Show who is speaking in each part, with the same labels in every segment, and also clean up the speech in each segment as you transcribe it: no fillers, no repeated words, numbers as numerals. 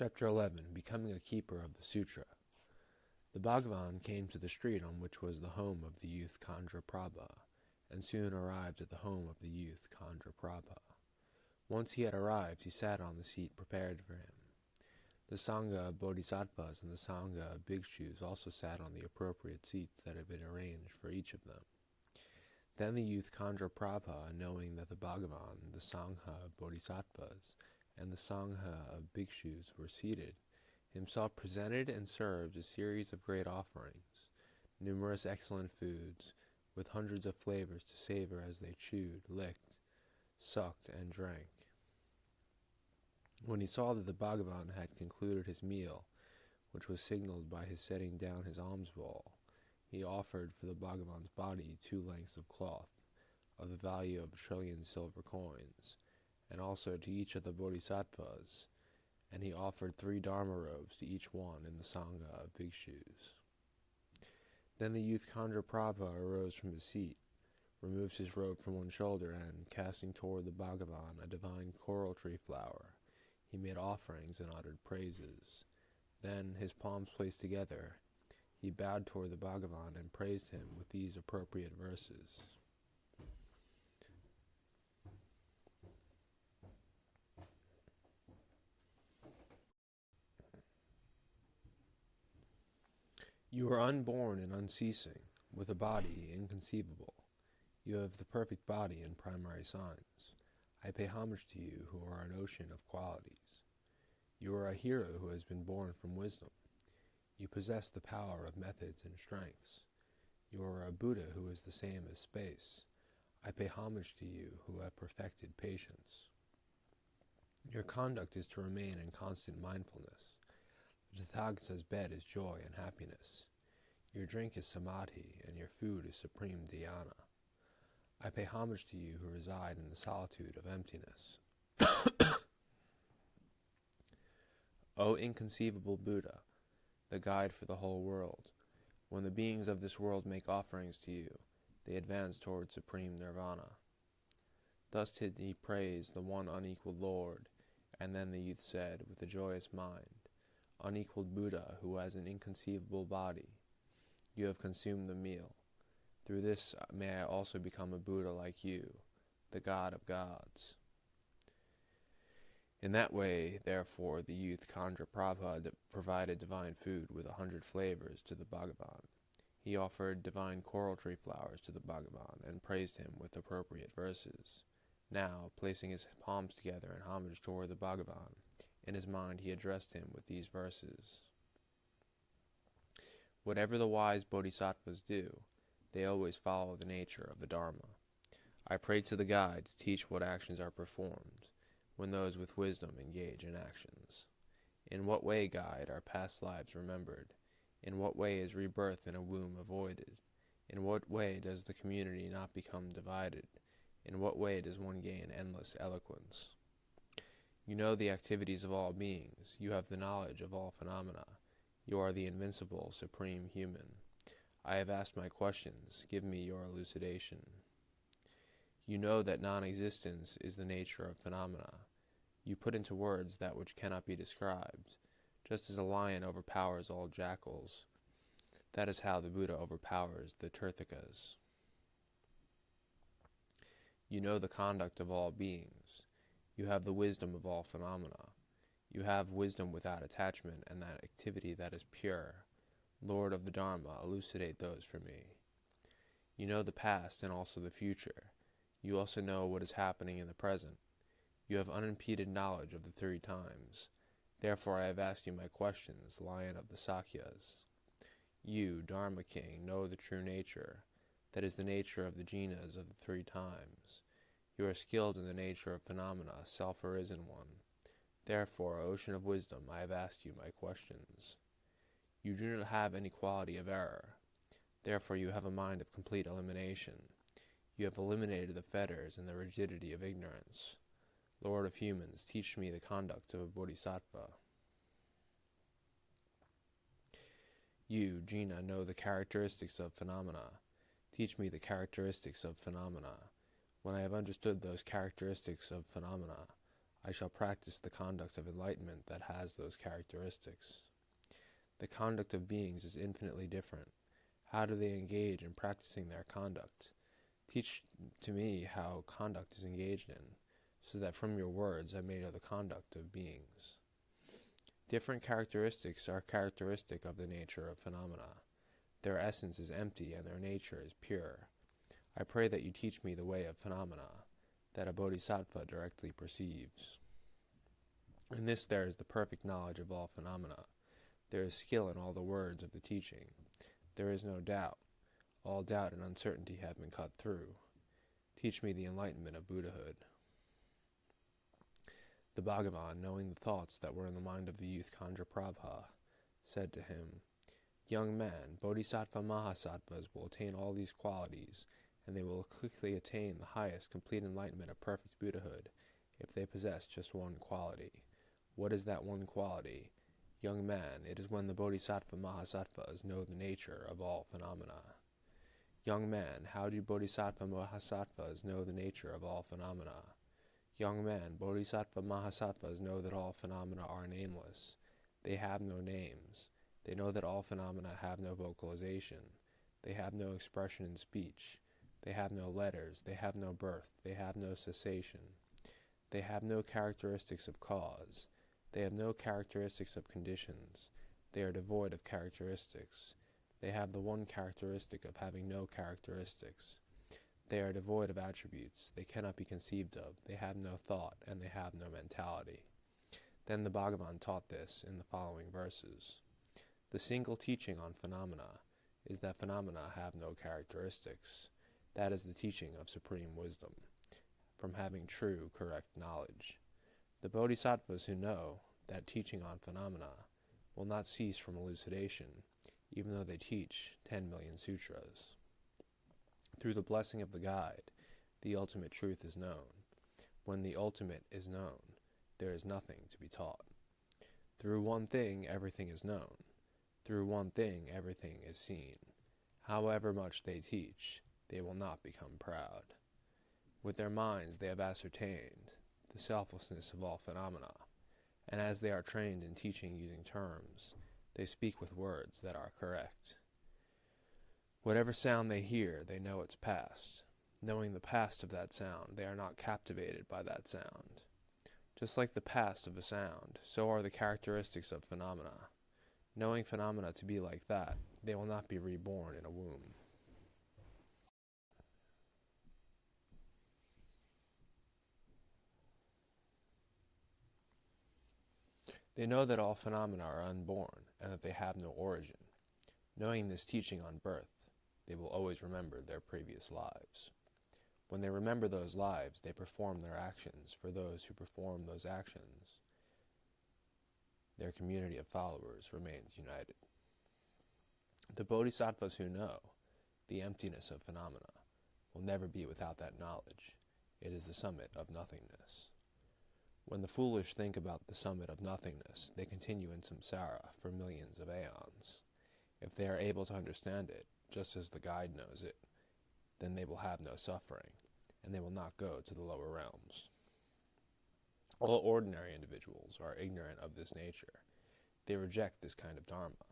Speaker 1: Chapter 11. Becoming a Keeper of the Sutra. The Bhagavan came to the street on which was the home of the youth Kandraprabha, and soon arrived at the home of the youth Kandraprabha. Once he had arrived, he sat on the seat prepared for him. The Sangha of Bodhisattvas and the Sangha of Bhikshus also sat on the appropriate seats that had been arranged for each of them. Then the youth Kandraprabha, knowing that the Bhagavan, the Sangha of Bodhisattvas, and the Sangha of Bhikshus were seated, himself presented and served a series of great offerings, numerous excellent foods, with hundreds of flavors to savor as they chewed, licked, sucked, and drank. When he saw that the Bhagavan had concluded his meal, which was signaled by his setting down his alms bowl, he offered for the Bhagavan's body 2 lengths of cloth, of the value of 1,000,000,000,000 silver coins, and also to each of the bodhisattvas, and he offered 3 dharma robes to each one in the Sangha of Bhikshus. Then the youth Kandraprabha arose from his seat, removed his robe from one shoulder, and, casting toward the Bhagavan a divine coral tree flower, he made offerings and uttered praises. Then, his palms placed together, he bowed toward the Bhagavan and praised him with these appropriate verses. You are unborn and unceasing, with a body inconceivable. You have the perfect body and primary signs. I pay homage to you who are an ocean of qualities. You are a hero who has been born from wisdom. You possess the power of methods and strengths. You are a Buddha who is the same as space. I pay homage to you who have perfected patience. Your conduct is to remain in constant mindfulness. The Tathagata's bed is joy and happiness. Your drink is samadhi, and your food is supreme dhyana. I pay homage to you who reside in the solitude of emptiness. O inconceivable Buddha, the guide for the whole world, when the beings of this world make offerings to you, they advance toward supreme nirvana. Thus did he praise the one unequaled Lord, and then the youth said, with a joyous mind, Unequaled Buddha, who has an inconceivable body, you have consumed the meal. Through this may I also become a Buddha like you, the God of gods. In that way, therefore, the youth Kandraprabha provided divine food with 100 flavors to the Bhagavan. He offered divine coral tree flowers to the Bhagavan and praised him with appropriate verses. Now, placing his palms together in homage toward the Bhagavan, in his mind he addressed him with these verses. Whatever the wise bodhisattvas do, they always follow the nature of the Dharma. I pray to the guide to teach what actions are performed, when those with wisdom engage in actions. In what way, guide, are past lives remembered? In what way is rebirth in a womb avoided? In what way does the community not become divided? In what way does one gain endless eloquence? You know the activities of all beings. You have the knowledge of all phenomena. You are the invincible, supreme human. I have asked my questions. Give me your elucidation. You know that non-existence is the nature of phenomena. You put into words that which cannot be described. Just as a lion overpowers all jackals, that is how the Buddha overpowers the Tirthakas. You know the conduct of all beings. You have the wisdom of all phenomena. You have wisdom without attachment and that activity that is pure. Lord of the Dharma, elucidate those for me. You know the past and also the future. You also know what is happening in the present. You have unimpeded knowledge of the 3 times. Therefore I have asked you my questions, Lion of the Sakyas. You, Dharma King, know the true nature. That is the nature of the jinas of the 3 times. You are skilled in the nature of phenomena, self-arisen one. Therefore, ocean of wisdom, I have asked you my questions. You do not have any quality of error. Therefore you have a mind of complete elimination. You have eliminated the fetters and the rigidity of ignorance. Lord of humans, teach me the conduct of a bodhisattva. You, Jina, know the characteristics of phenomena. Teach me the characteristics of phenomena. When I have understood those characteristics of phenomena, I shall practice the conduct of enlightenment that has those characteristics. The conduct of beings is infinitely different. How do they engage in practicing their conduct? Teach to me how conduct is engaged in, so that from your words I may know the conduct of beings. Different characteristics are characteristic of the nature of phenomena. Their essence is empty and their nature is pure. I pray that you teach me the way of phenomena, that a bodhisattva directly perceives. In this there is the perfect knowledge of all phenomena. There is skill in all the words of the teaching. There is no doubt. All doubt and uncertainty have been cut through. Teach me the enlightenment of Buddhahood. The Bhagavan, knowing the thoughts that were in the mind of the youth Kandraprabha, said to him, Young man, Bodhisattva Mahasattvas will attain all these qualities, and they will quickly attain the highest complete enlightenment of perfect Buddhahood, if they possess just one quality. What is that one quality? Young man, it is when the Bodhisattva Mahasattvas know the nature of all phenomena. Young man, how do Bodhisattva Mahasattvas know the nature of all phenomena? Young man, Bodhisattva Mahasattvas know that all phenomena are nameless. They have no names. They know that all phenomena have no vocalization. They have no expression in speech. They have no letters. They have no birth. They have no cessation. They have no characteristics of cause. They have no characteristics of conditions. They are devoid of characteristics. They have the one characteristic of having no characteristics. They are devoid of attributes. They cannot be conceived of. They have no thought, and they have no mentality. Then the Bhagavan taught this in the following verses. The single teaching on phenomena is that phenomena have no characteristics. That is the teaching of supreme wisdom, from having true, correct knowledge. The bodhisattvas who know that teaching on phenomena will not cease from elucidation, even though they teach 10 million sutras. Through the blessing of the guide, the ultimate truth is known. When the ultimate is known, there is nothing to be taught. Through one thing, everything is known. Through one thing, everything is seen. However much they teach, they will not become proud. With their minds they have ascertained the selflessness of all phenomena, and as they are trained in teaching using terms, they speak with words that are correct. Whatever sound they hear, they know its past. Knowing the past of that sound, they are not captivated by that sound. Just like the past of a sound, so are the characteristics of phenomena. Knowing phenomena to be like that, they will not be reborn in a womb. They know that all phenomena are unborn, and that they have no origin. Knowing this teaching on birth, they will always remember their previous lives. When they remember those lives, they perform their actions for those who perform those actions. Their community of followers remains united. The bodhisattvas who know the emptiness of phenomena will never be without that knowledge. It is the summit of nothingness. When the foolish think about the summit of nothingness, they continue in samsara for millions of aeons. If they are able to understand it, just as the guide knows it, then they will have no suffering, and they will not go to the lower realms. All ordinary individuals are ignorant of this nature. They reject this kind of dharma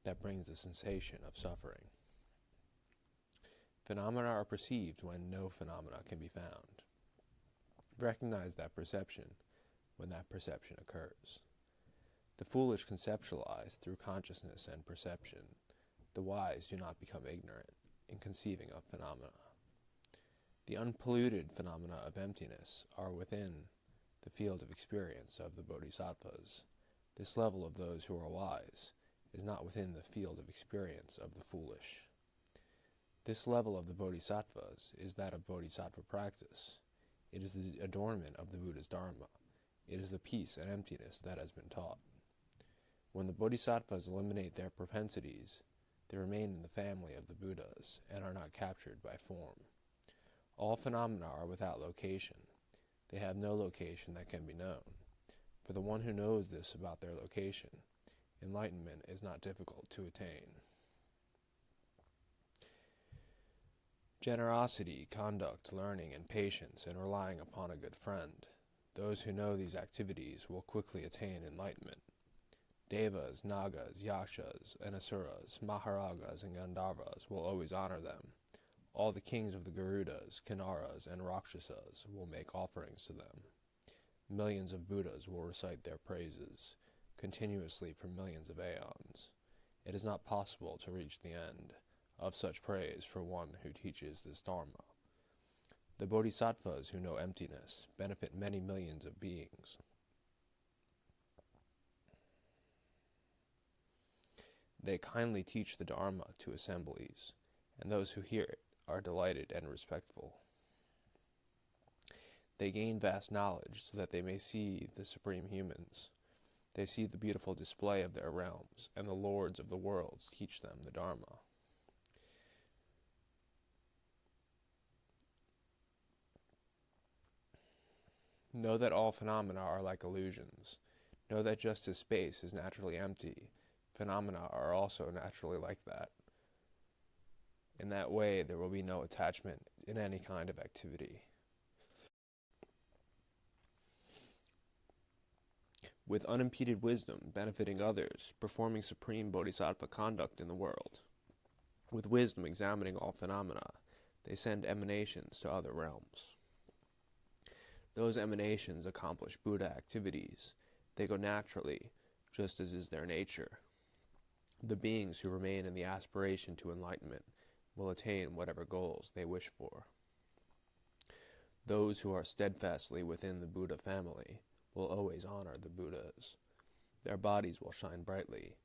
Speaker 1: that brings the sensation of suffering. Phenomena are perceived when no phenomena can be found. Recognize that perception when that perception occurs. The foolish conceptualize through consciousness and perception. The wise do not become ignorant in conceiving of phenomena. The unpolluted phenomena of emptiness are within the field of experience of the bodhisattvas. This level of those who are wise is not within the field of experience of the foolish. This level of the bodhisattvas is that of bodhisattva practice. It is the adornment of the Buddha's dharma. It is the peace and emptiness that has been taught. When the bodhisattvas eliminate their propensities, they remain in the family of the Buddhas and are not captured by form. All phenomena are without location. They have no location that can be known. For the one who knows this about their location, enlightenment is not difficult to attain. Generosity, conduct, learning, and patience, and relying upon a good friend. Those who know these activities will quickly attain enlightenment. Devas, Nagas, Yakshas, and Asuras, Maharajas, and Gandharvas will always honor them. All the kings of the Garudas, Kinnaras, and Rakshasas will make offerings to them. Millions of Buddhas will recite their praises, continuously for millions of aeons. It is not possible to reach the end of such praise for one who teaches this Dharma. The Bodhisattvas who know emptiness benefit many millions of beings. They kindly teach the Dharma to assemblies, and those who hear it are delighted and respectful. They gain vast knowledge so that they may see the supreme humans. They see the beautiful display of their realms, and the lords of the worlds teach them the Dharma. Know that all phenomena are like illusions. Know that just as space is naturally empty, phenomena are also naturally like that. In that way, there will be no attachment in any kind of activity. With unimpeded wisdom, benefiting others, performing supreme bodhisattva conduct in the world. With wisdom examining all phenomena, they send emanations to other realms. Those emanations accomplish Buddha activities. They go naturally, just as is their nature. The beings who remain in the aspiration to enlightenment will attain whatever goals they wish for. Those who are steadfastly within the Buddha family will always honor the Buddhas. Their bodies will shine brightly,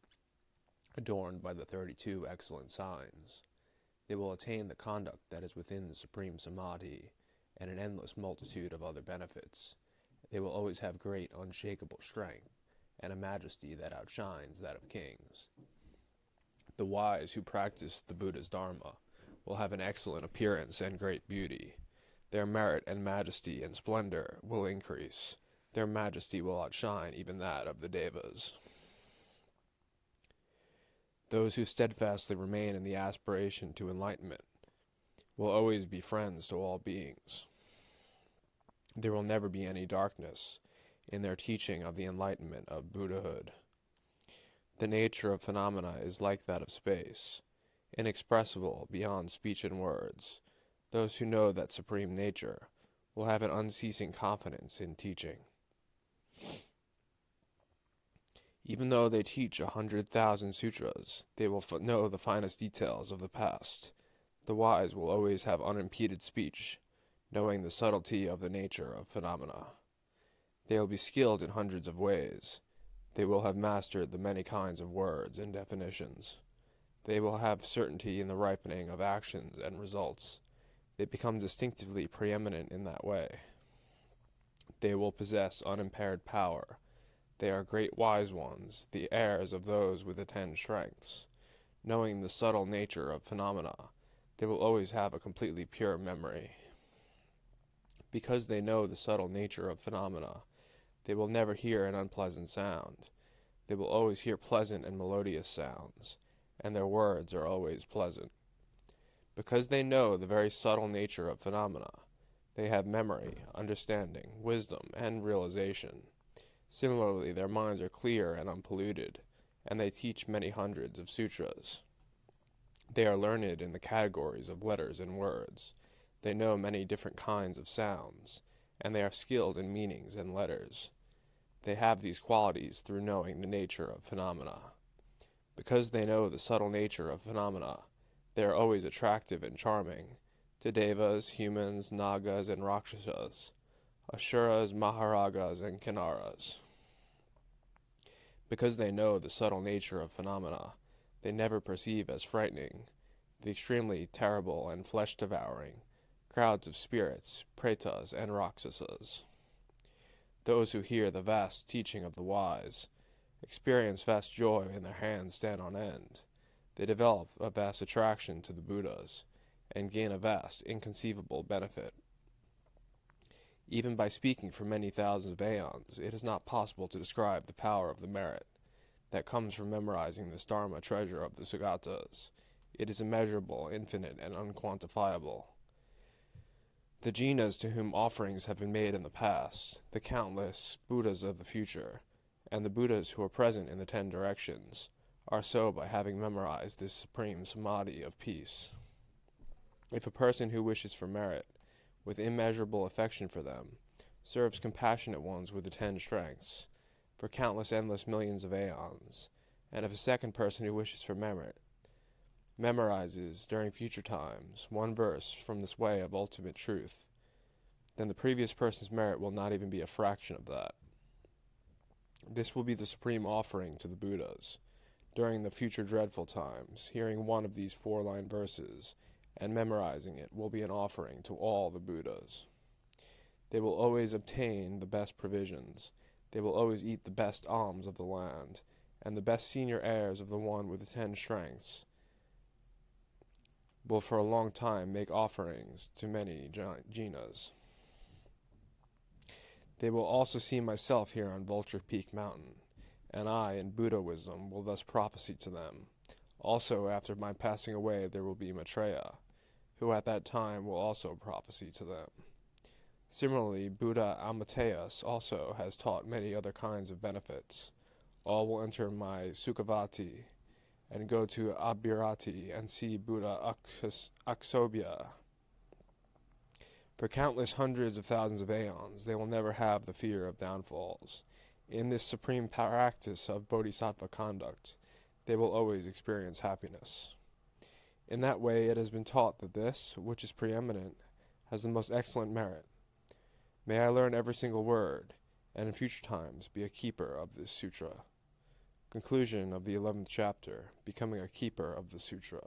Speaker 1: adorned by the 32 excellent signs. They will attain the conduct that is within the supreme Samadhi, and an endless multitude of other benefits. They will always have great unshakable strength, and a majesty that outshines that of kings. The wise who practice the Buddha's Dharma will have an excellent appearance and great beauty. Their merit and majesty and splendor will increase. Their majesty will outshine even that of the Devas. Those who steadfastly remain in the aspiration to enlightenment will always be friends to all beings. There will never be any darkness in their teaching of the enlightenment of Buddhahood. The nature of phenomena is like that of space, inexpressible beyond speech and words. Those who know that supreme nature will have an unceasing confidence in teaching. Even though they teach 100,000 sutras, they will know the finest details of the past. The wise will always have unimpeded speech, knowing the subtlety of the nature of phenomena. They will be skilled in hundreds of ways. They will have mastered the many kinds of words and definitions. They will have certainty in the ripening of actions and results. They become distinctively preeminent in that way. They will possess unimpaired power. They are great wise ones, the heirs of those with the 10 strengths. Knowing the subtle nature of phenomena, they will always have a completely pure memory. Because they know the subtle nature of phenomena, they will never hear an unpleasant sound. They will always hear pleasant and melodious sounds, and their words are always pleasant. Because they know the very subtle nature of phenomena, they have memory, understanding, wisdom, and realization. Similarly, their minds are clear and unpolluted, and they teach many hundreds of sutras. They are learned in the categories of letters and words. They know many different kinds of sounds, and they are skilled in meanings and letters. They have these qualities through knowing the nature of phenomena. Because they know the subtle nature of phenomena, they are always attractive and charming to devas, humans, nagas, and rakshasas, asuras, maharajas, and kinnaras. Because they know the subtle nature of phenomena, they never perceive as frightening the extremely terrible and flesh-devouring crowds of spirits, pretas, and rakshasas. Those who hear the vast teaching of the wise experience vast joy and their hands stand on end. They develop a vast attraction to the Buddhas and gain a vast, inconceivable benefit. Even by speaking for many thousands of aeons, it is not possible to describe the power of the merit that comes from memorizing this Dharma treasure of the Sagatas. It is immeasurable, infinite, and unquantifiable. The jinas to whom offerings have been made in the past, the countless Buddhas of the future, and the Buddhas who are present in the 10 directions, are so by having memorized this supreme samadhi of peace. If a person who wishes for merit, with immeasurable affection for them, serves compassionate ones with the 10 strengths, for countless endless millions of aeons, and if a second person who wishes for merit, memorizes during future times one verse from this way of ultimate truth, then the previous person's merit will not even be a fraction of that. This will be the supreme offering to the Buddhas. During the future dreadful times, hearing one of these 4-line verses and memorizing it will be an offering to all the Buddhas. They will always obtain the best provisions. They will always eat the best alms of the land, and the best senior heirs of the one with the 10 strengths will for a long time make offerings to many jinas. They will also see myself here on Vulture Peak Mountain, and I, in Buddha wisdom, will thus prophesy to them. Also, after my passing away, there will be Maitreya, who at that time will also prophesy to them. Similarly, Buddha Amitayus also has taught many other kinds of benefits. All will enter my Sukhavati and go to Abhirati and see Buddha Aksobhya. For countless hundreds of thousands of aeons, they will never have the fear of downfalls. In this supreme practice of bodhisattva conduct, they will always experience happiness. In that way, it has been taught that this, which is preeminent, has the most excellent merit. May I learn every single word, and in future times be a keeper of this sutra. Conclusion of the 11th chapter, Becoming a Keeper of the Sutra.